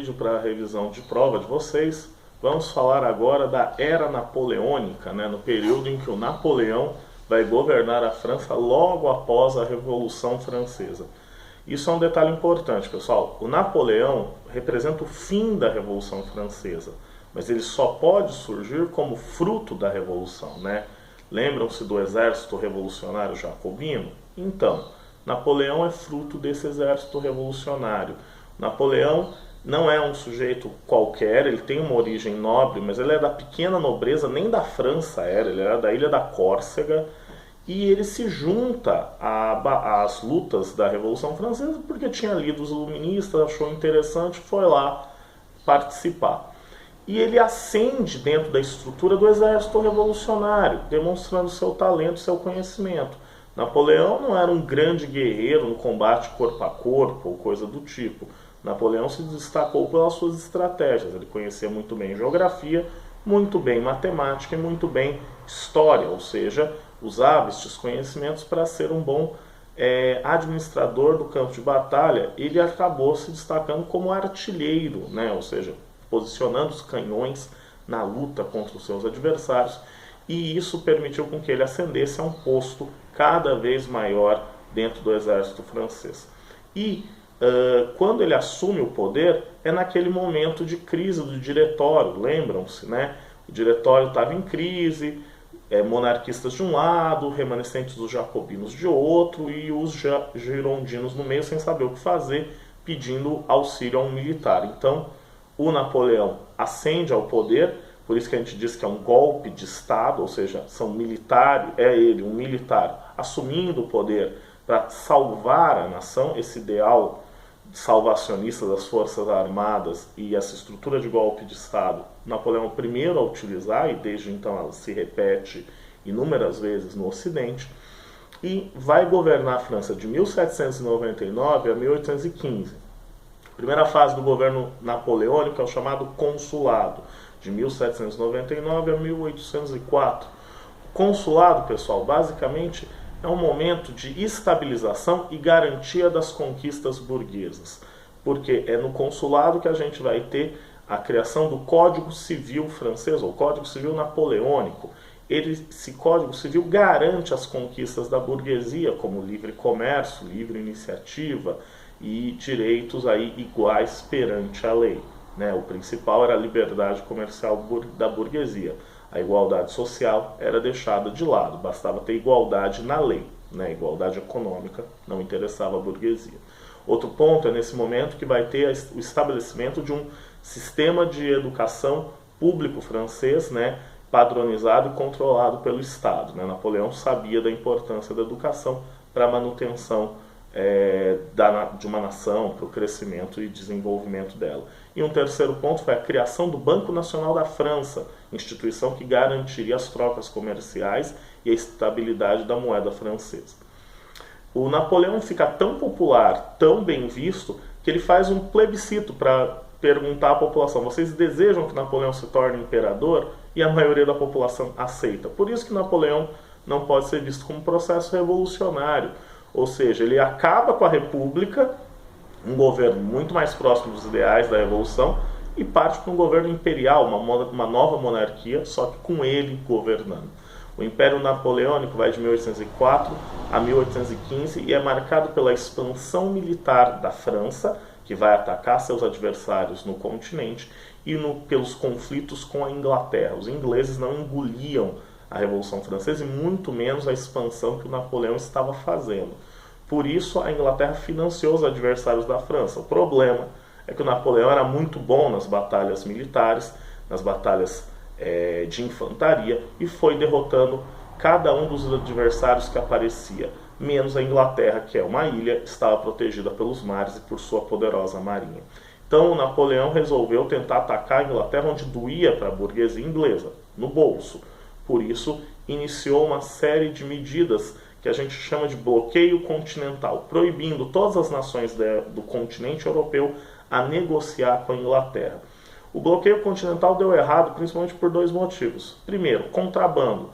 vídeo para revisão de prova de vocês. Vamos falar agora da Era Napoleônica, né, no período em que o Napoleão vai governar a França logo após a Revolução Francesa. Isso é um detalhe importante, pessoal. O Napoleão representa o fim da Revolução Francesa, mas ele só pode surgir como fruto da Revolução, né? Lembram-se do exército revolucionário jacobino? Então, Napoleão é fruto desse exército revolucionário. Napoleão não é um sujeito qualquer, ele tem uma origem nobre, mas ele é da pequena nobreza, nem da França era, ele era da ilha da Córcega, e ele se junta às lutas da Revolução Francesa porque tinha lido os iluministas, achou interessante, foi lá participar. E ele ascende dentro da estrutura do exército revolucionário, demonstrando seu talento, seu conhecimento. Napoleão não era um grande guerreiro no combate corpo a corpo ou coisa do tipo. Napoleão se destacou pelas suas estratégias. Ele conhecia muito bem geografia, muito bem matemática e muito bem história, ou seja, usava estes conhecimentos para ser um bom administrador do campo de batalha. Ele acabou se destacando como artilheiro, né? Ou seja, posicionando os canhões na luta contra os seus adversários, e isso permitiu com que ele ascendesse a um posto cada vez maior dentro do exército francês. E quando ele assume o poder, é naquele momento de crise do diretório, lembram-se, né? O diretório estava em crise, monarquistas de um lado, remanescentes dos jacobinos de outro, e os girondinos no meio sem saber o que fazer, pedindo auxílio a um militar. Então, o Napoleão ascende ao poder, por isso que a gente diz que é um golpe de Estado, ou seja, são militares, é ele, um militar, assumindo o poder para salvar a nação, esse ideal salvacionista das Forças Armadas e essa estrutura de golpe de Estado, Napoleão é o primeiro a utilizar, e desde então ela se repete inúmeras vezes no Ocidente, e vai governar a França de 1799 a 1815. A primeira fase do governo napoleônico é o chamado consulado, de 1799 a 1804. O consulado, pessoal, basicamente é um momento de estabilização e garantia das conquistas burguesas, porque é no consulado que a gente vai ter a criação do Código Civil francês, ou Código Civil napoleônico. Esse Código Civil garante as conquistas da burguesia, como livre comércio, livre iniciativa e direitos aí iguais perante a lei, né? O principal era a liberdade comercial da burguesia. A igualdade social era deixada de lado, bastava ter igualdade na lei, né? Igualdade econômica não interessava a burguesia. Outro ponto é nesse momento que vai ter o estabelecimento de um sistema de educação público francês, né? Padronizado e controlado pelo Estado, né? Napoleão sabia da importância da educação para a manutenção de uma nação, para o crescimento e desenvolvimento dela. E um terceiro ponto foi a criação do Banco Nacional da França, instituição que garantiria as trocas comerciais e a estabilidade da moeda francesa. O Napoleão fica tão popular, tão bem visto, que ele faz um plebiscito para perguntar à população: vocês desejam que Napoleão se torne imperador? E a maioria da população aceita. Por isso que Napoleão não pode ser visto como um processo revolucionário. Ou seja, ele acaba com a república, um governo muito mais próximo dos ideais da revolução, e parte para um governo imperial, uma nova monarquia, só que com ele governando. O Império Napoleônico vai de 1804 a 1815 e é marcado pela expansão militar da França, que vai atacar seus adversários no continente, e pelos conflitos com a Inglaterra. Os ingleses não engoliam a Revolução Francesa e muito menos a expansão que o Napoleão estava fazendo. Por isso, a Inglaterra financiou os adversários da França. O problema é que o Napoleão era muito bom nas batalhas militares, nas batalhas de infantaria, e foi derrotando cada um dos adversários que aparecia, menos a Inglaterra, que é uma ilha, estava protegida pelos mares e por sua poderosa marinha. Então, o Napoleão resolveu tentar atacar a Inglaterra onde doía para a burguesia inglesa, no bolso. Por isso, iniciou uma série de medidas que a gente chama de bloqueio continental, proibindo todas as nações do continente europeu a negociar com a Inglaterra. O bloqueio continental deu errado principalmente por dois motivos. Primeiro, contrabando.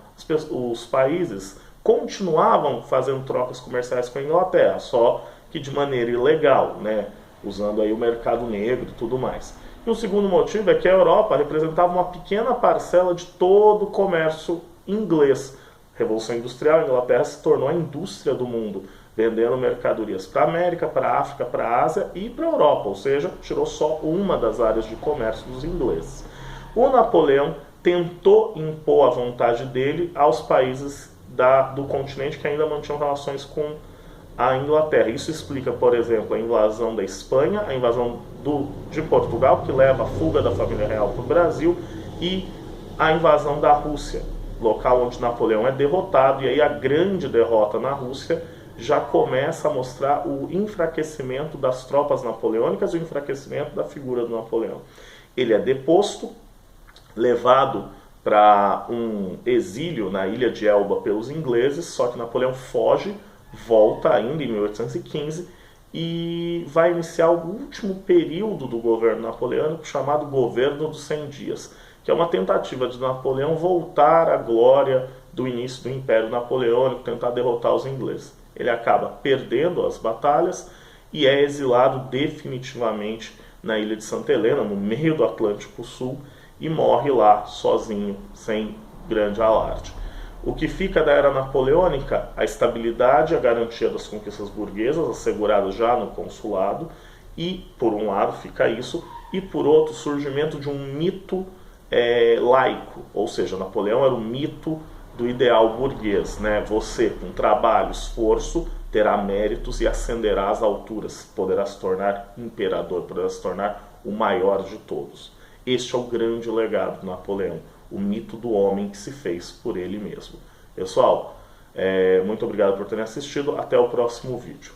Os países continuavam fazendo trocas comerciais com a Inglaterra, só que de maneira ilegal, né? usando aí o mercado negro e tudo mais. E o segundo motivo é que a Europa representava uma pequena parcela de todo o comércio inglês. Revolução Industrial, a Inglaterra se tornou a indústria do mundo, vendendo mercadorias para a América, para a África, para a Ásia e para a Europa, ou seja, tirou só uma das áreas de comércio dos ingleses. O Napoleão tentou impor a vontade dele aos países do continente que ainda mantinham relações com a Inglaterra. Isso explica, por exemplo, a invasão da Espanha, a invasão de Portugal, que leva a fuga da família real para o Brasil, e a invasão da Rússia, local onde Napoleão é derrotado, e aí a grande derrota na Rússia já começa a mostrar o enfraquecimento das tropas napoleônicas e o enfraquecimento da figura do Napoleão. Ele é deposto, levado para um exílio na ilha de Elba pelos ingleses, só que Napoleão foge, volta ainda em 1815 e vai iniciar o último período do governo napoleônico, chamado Governo dos 100 Dias, que é uma tentativa de Napoleão voltar à glória do início do Império Napoleônico, tentar derrotar os ingleses. Ele acaba perdendo as batalhas e é exilado definitivamente na ilha de Santa Helena, no meio do Atlântico Sul, e morre lá sozinho, sem grande alarde. O que fica da era napoleônica? A estabilidade e a garantia das conquistas burguesas, asseguradas já no consulado, e, por um lado, fica isso, e, por outro, o surgimento de um mito laico, ou seja, Napoleão era o mito do ideal burguês, né? Você, com trabalho, esforço, terá méritos e ascenderá às alturas, poderá se tornar imperador, poderá se tornar o maior de todos. Este é o grande legado de Napoleão, o mito do homem que se fez por ele mesmo. Pessoal, muito obrigado por terem assistido, até o próximo vídeo.